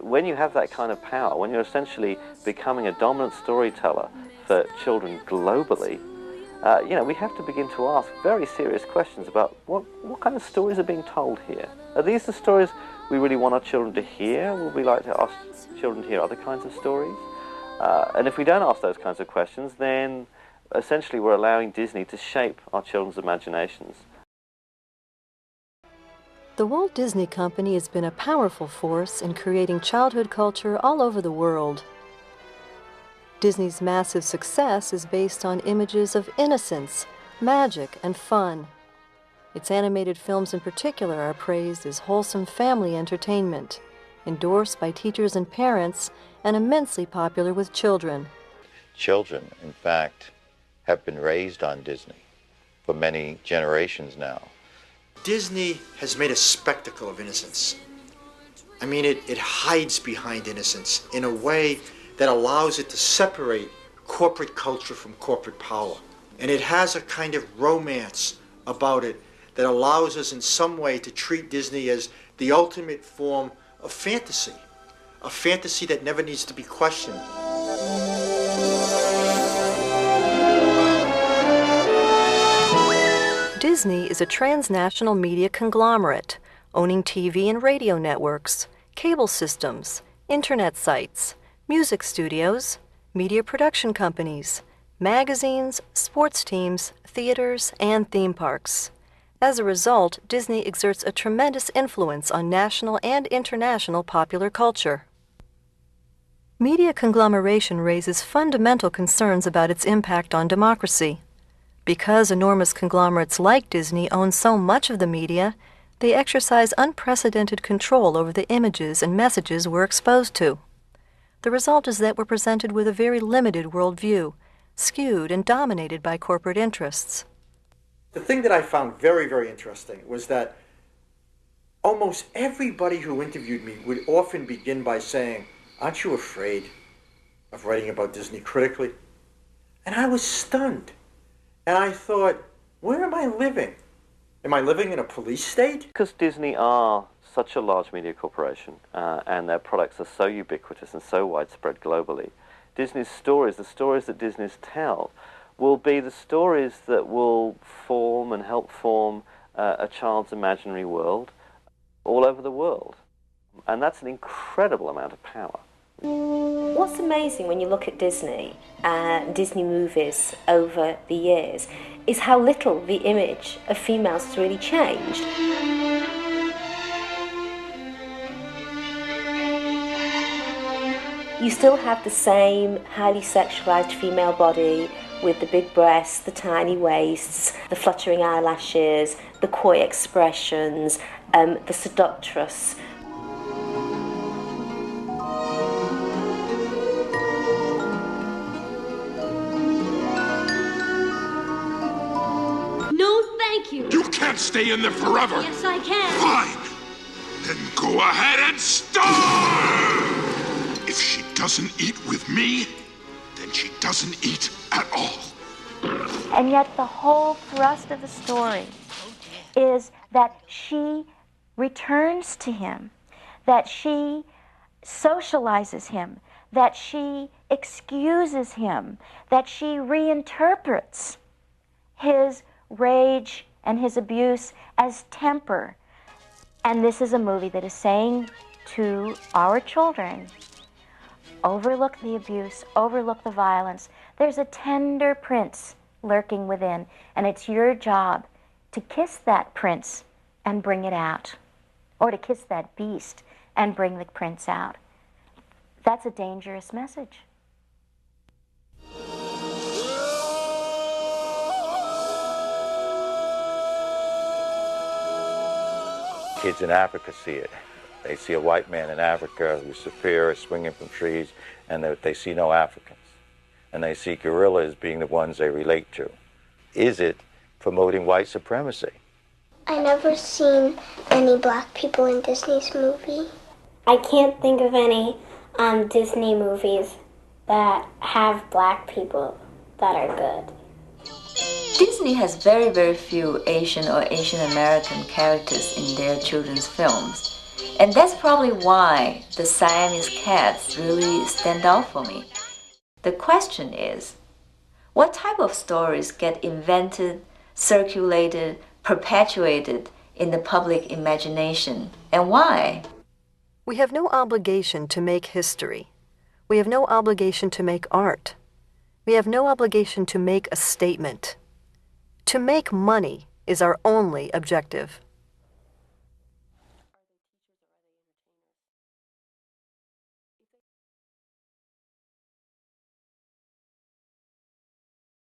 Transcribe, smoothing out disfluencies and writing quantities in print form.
when you have that kind of power, when you're essentially becoming a dominant storyteller for children globally, we have to begin to ask very serious questions about what kind of stories are being told here. Are these the stories we really want our children to hear? Would we like to ask children to hear other kinds of stories? And if we don't ask those kinds of questions, then essentially we're allowing Disney to shape our children's imaginations. The Walt Disney Company has been a powerful force in creating childhood culture all over the world. Disney's massive success is based on images of innocence, magic, and fun. Its animated films in particular are praised as wholesome family entertainment, endorsed by teachers and parents, and immensely popular with children. Children, in fact, have been raised on Disney for many generations now. Disney has made a spectacle of innocence. I mean, it hides behind innocence in a way that allows it to separate corporate culture from corporate power. And it has a kind of romance about it that allows us in some way to treat Disney as the ultimate form of fantasy, a fantasy that never needs to be questioned. Disney is a transnational media conglomerate, owning TV and radio networks, cable systems, internet sites, music studios, media production companies, magazines, sports teams, theaters, and theme parks. As a result, Disney exerts a tremendous influence on national and international popular culture. Media conglomeration raises fundamental concerns about its impact on democracy. Because enormous conglomerates like Disney own so much of the media, they exercise unprecedented control over the images and messages we're exposed to. The result is that we're presented with a very limited worldview, skewed and dominated by corporate interests. The thing that I found very, very interesting was that almost everybody who interviewed me would often begin by saying, "Aren't you afraid of writing about Disney critically?" And I was stunned. And I thought, where am I living? Am I living in a police state? Because Disney are such a large media corporation and their products are so ubiquitous and so widespread globally, Disney's stories, the stories that Disney tell, will be the stories that will form and help form a child's imaginary world all over the world. And that's an incredible amount of power. What's amazing when you look at Disney and Disney movies over the years is how little the image of females has really changed. You still have the same highly sexualized female body with the big breasts, the tiny waists, the fluttering eyelashes, the coy expressions, the seductress. You can't stay in there forever. Yes, I can. Fine. Then go ahead and starve. If she doesn't eat with me, then she doesn't eat at all. And yet the whole thrust of the story is that she returns to him, that she socializes him, that she excuses him, that she reinterprets his rage and his abuse as temper. And this is a movie that is saying to our children, overlook the abuse, overlook the violence. There's a tender prince lurking within, and it's your job to kiss that prince and bring it out, or to kiss that beast and bring the prince out. That's a dangerous message. Kids in Africa see it. They see a white man in Africa who's superior, swinging from trees, and they see no Africans. And they see gorillas being the ones they relate to. Is it promoting white supremacy? I never seen any black people in Disney's movie. I can't think of any Disney movies that have black people that are good. Disney has very, very few Asian or Asian American characters in their children's films. And that's probably why the Siamese cats really stand out for me. The question is, what type of stories get invented, circulated, perpetuated in the public imagination, and why? We have no obligation to make history. We have no obligation to make art. We have no obligation to make a statement. To make money is our only objective.